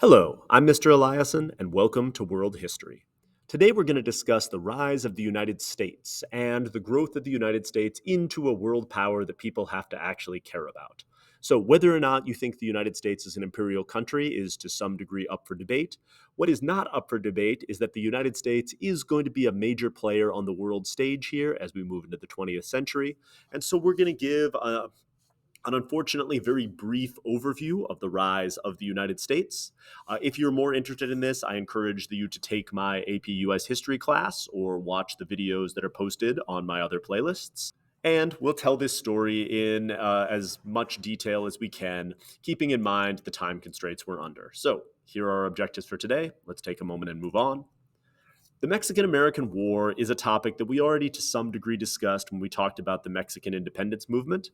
Hello, I'm Mr. Eliason, and welcome to World History. Today we're going to discuss the rise of the United States and the growth of the United States into a world power that people have to actually care about. So, whether or not you think the United States is an imperial country is to some degree up for debate. What is not up for debate is that the United States is going to be a major player on the world stage here as we move into the 20th century. And so, we're going to give an unfortunately very brief overview of the rise of the United States. If you're more interested in this, I encourage you to take my AP US history class or watch the videos that are posted on my other playlists. And we'll tell this story in as much detail as we can, keeping in mind the time constraints we're under. So, here are our objectives for today. Let's take a moment and move on. The Mexican American War is a topic that we already to some degree discussed when we talked about the Mexican independence movement.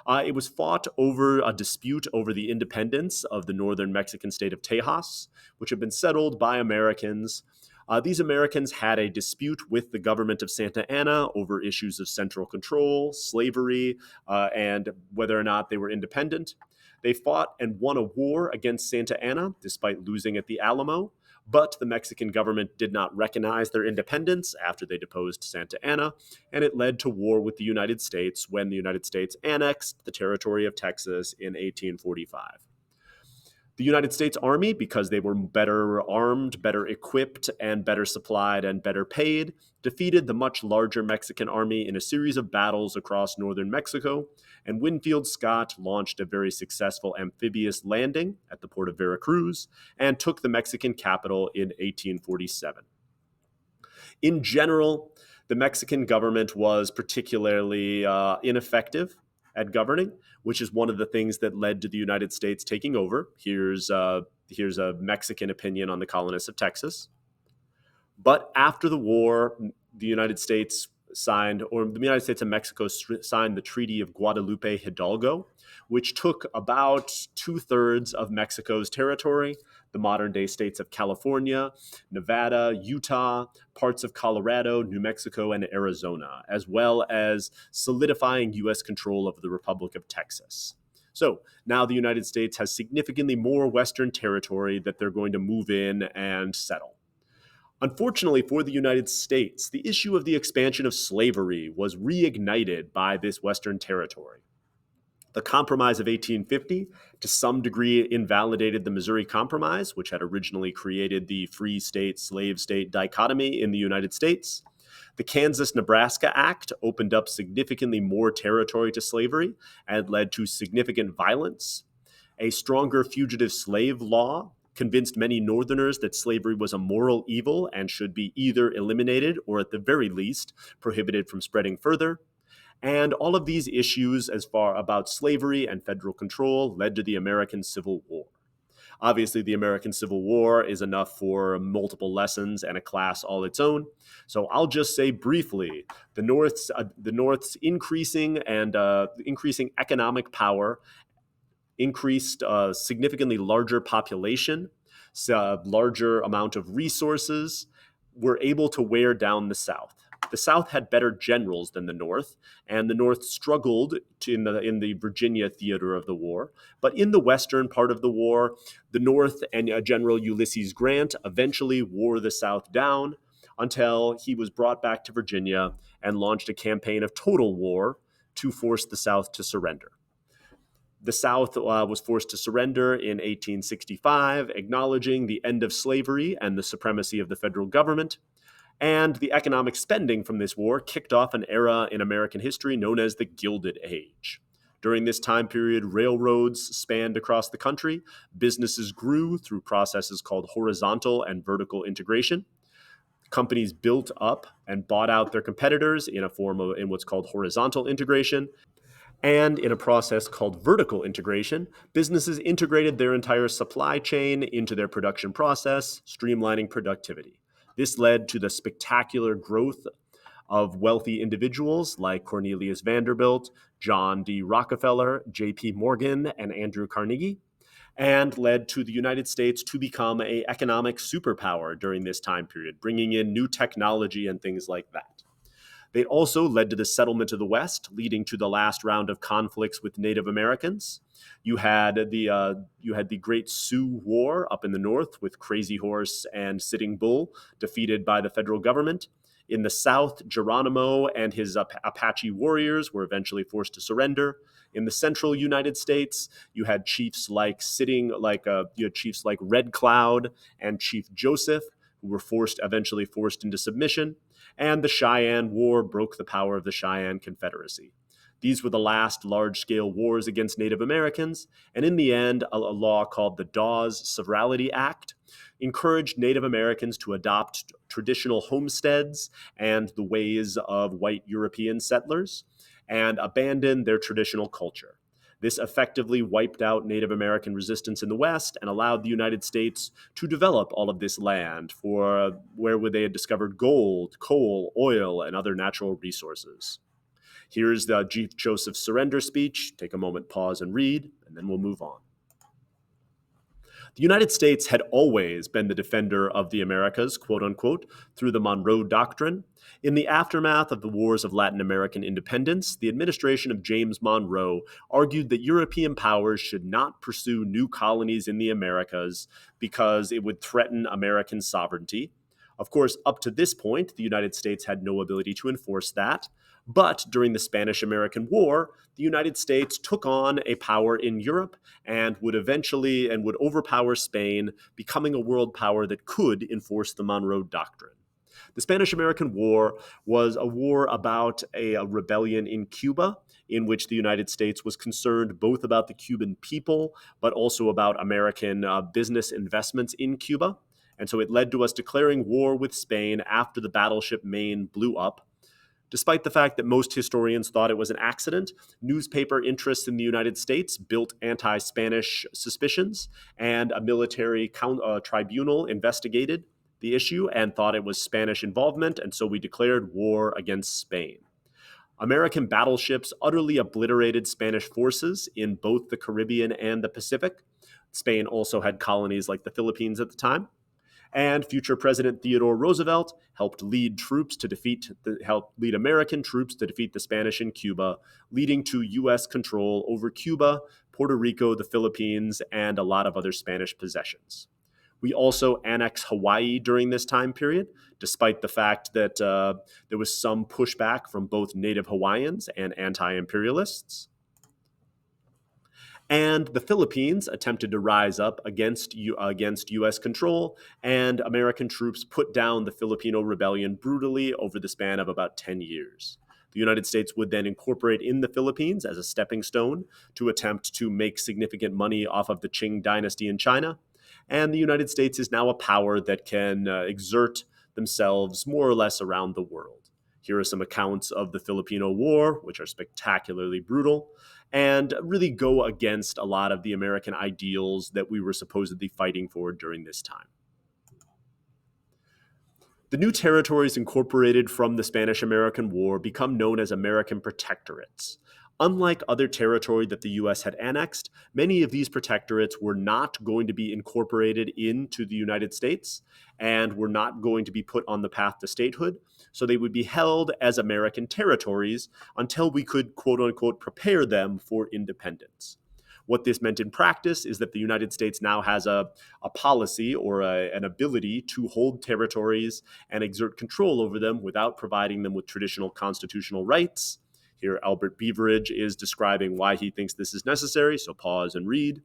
It was fought over a dispute over the independence of the northern Mexican state of Tejas, which had been settled by Americans. These Americans had a dispute with the government of Santa Anna over issues of central control, slavery, and whether or not they were independent. They fought and won a war against Santa Anna, despite losing at the Alamo. But the Mexican government did not recognize their independence after they deposed Santa Anna, and it led to war with the United States when the United States annexed the territory of Texas in 1845. The United States Army, because they were better armed, better equipped, and better supplied and better paid, defeated the much larger Mexican army in a series of battles across northern Mexico, and Winfield Scott launched a very successful amphibious landing at the port of Veracruz and took the Mexican capital in 1847. In general, the Mexican government was particularly ineffective at governing, which is one of the things that led to the United States taking over. Here's a Mexican opinion on the colonists of Texas. But after the war, the United States the United States and Mexico signed the Treaty of Guadalupe Hidalgo, which took about two-thirds of Mexico's territory, the modern-day states of California, Nevada, Utah, parts of Colorado, New Mexico, and Arizona, as well as solidifying U.S. control of the Republic of Texas. So now the United States has significantly more Western territory that they're going to move in and settle. Unfortunately for the United States, the issue of the expansion of slavery was reignited by this Western territory. The Compromise of 1850, to some degree, invalidated the Missouri Compromise, which had originally created the free state, slave state dichotomy in the United States. The Kansas-Nebraska Act opened up significantly more territory to slavery and led to significant violence. A stronger fugitive slave law convinced many Northerners that slavery was a moral evil and should be either eliminated or, at the very least, prohibited from spreading further. And all of these issues, as far about slavery and federal control, led to the American Civil War. Obviously, the American Civil War is enough for multiple lessons and a class all its own. So I'll just say briefly, the North's increasing economic power increased significantly larger population, larger amount of resources, were able to wear down the South. The South had better generals than the North, and the North struggled in the Virginia theater of the war. But in the western part of the war, the North and General Ulysses Grant eventually wore the South down until he was brought back to Virginia and launched a campaign of total war to force the South to surrender. The South was forced to surrender in 1865, acknowledging the end of slavery and the supremacy of the federal government. And the economic spending from this war kicked off an era in American history known as the Gilded Age. During this time period, railroads spanned across the country. Businesses grew through processes called horizontal and vertical integration. Companies built up and bought out their competitors in what's called horizontal integration. And in a process called vertical integration, businesses integrated their entire supply chain into their production process, streamlining productivity. This led to the spectacular growth of wealthy individuals like Cornelius Vanderbilt, John D. Rockefeller, J.P. Morgan, and Andrew Carnegie, and led to the United States to become an economic superpower during this time period, bringing in new technology and things like that. They also led to the settlement of the West, leading to the last round of conflicts with Native Americans. You had the Great Sioux War up in the north with Crazy Horse and Sitting Bull defeated by the federal government. In the south, Geronimo and his Apache warriors were eventually forced to surrender. In the central United States, you had chiefs like Red Cloud and Chief Joseph, who were eventually forced into submission. And the Cheyenne War broke the power of the Cheyenne Confederacy. These were the last large-scale wars against Native Americans, and in the end, a law called the Dawes Severalty Act encouraged Native Americans to adopt traditional homesteads and the ways of white European settlers and abandon their traditional culture. This effectively wiped out Native American resistance in the West and allowed the United States to develop all of this land for where they had discovered gold, coal, oil, and other natural resources. Here's the Chief Joseph's surrender speech. Take a moment, pause, and read, and then we'll move on. The United States had always been the defender of the Americas, quote unquote, through the Monroe Doctrine. In the aftermath of the wars of Latin American independence, the administration of James Monroe argued that European powers should not pursue new colonies in the Americas because it would threaten American sovereignty. Of course, up to this point, the United States had no ability to enforce that. But during the Spanish-American War, the United States took on a power in Europe and would overpower Spain, becoming a world power that could enforce the Monroe Doctrine. The Spanish-American War was a war about a rebellion in Cuba, in which the United States was concerned both about the Cuban people, but also about American business investments in Cuba. And so it led to us declaring war with Spain after the battleship Maine blew up. Despite the fact that most historians thought it was an accident, newspaper interests in the United States built anti-Spanish suspicions, and a military tribunal investigated the issue and thought it was Spanish involvement, and so we declared war against Spain. American battleships utterly obliterated Spanish forces in both the Caribbean and the Pacific. Spain also had colonies like the Philippines at the time. And future President Theodore Roosevelt helped lead American troops to defeat the Spanish in Cuba, leading to U.S. control over Cuba, Puerto Rico, the Philippines, and a lot of other Spanish possessions. We also annexed Hawaii during this time period, despite the fact that there was some pushback from both Native Hawaiians and anti-imperialists. And the Philippines attempted to rise up against U.S. control, and American troops put down the Filipino rebellion brutally over the span of about 10 years. The United States would then incorporate in the Philippines as a stepping stone to attempt to make significant money off of the Qing dynasty in China. And the United States is now a power that can exert themselves more or less around the world. Here are some accounts of the Filipino War, which are spectacularly brutal, and really go against a lot of the American ideals that we were supposedly fighting for during this time. The new territories incorporated from the Spanish-American War become known as American Protectorates. Unlike other territory that the U.S. had annexed, many of these protectorates were not going to be incorporated into the United States and were not going to be put on the path to statehood. So they would be held as American territories until we could, quote unquote, prepare them for independence. What this meant in practice is that the United States now has a policy or an ability to hold territories and exert control over them without providing them with traditional constitutional rights. Here, Albert Beveridge is describing why he thinks this is necessary, so pause and read.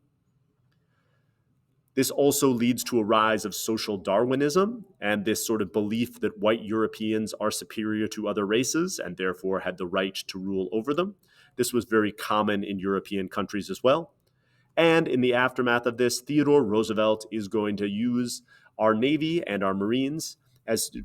This also leads to a rise of social Darwinism and this sort of belief that white Europeans are superior to other races and therefore had the right to rule over them. This was very common in European countries as well. And in the aftermath of this, Theodore Roosevelt is going to use our Navy and our Marines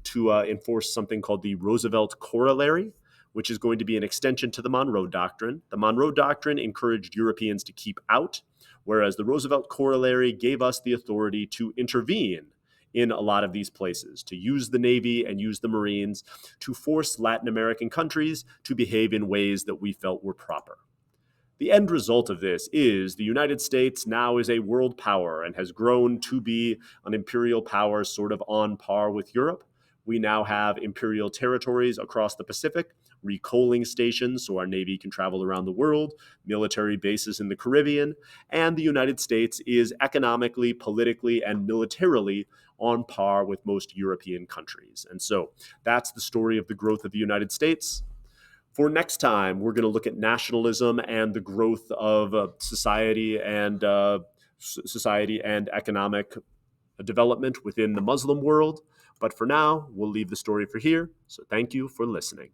to enforce something called the Roosevelt Corollary, which is going to be an extension to the Monroe Doctrine. The Monroe Doctrine encouraged Europeans to keep out, whereas the Roosevelt Corollary gave us the authority to intervene in a lot of these places, to use the Navy and use the Marines to force Latin American countries to behave in ways that we felt were proper. The end result of this is the United States now is a world power and has grown to be an imperial power sort of on par with Europe, We now have imperial territories across the Pacific, recoaling stations so our Navy can travel around the world, military bases in the Caribbean, and the United States is economically, politically, and militarily on par with most European countries. And so that's the story of the growth of the United States. For next time, we're going to look at nationalism and the growth of society and economic development within the Muslim world. But for now, we'll leave the story for here. So thank you for listening.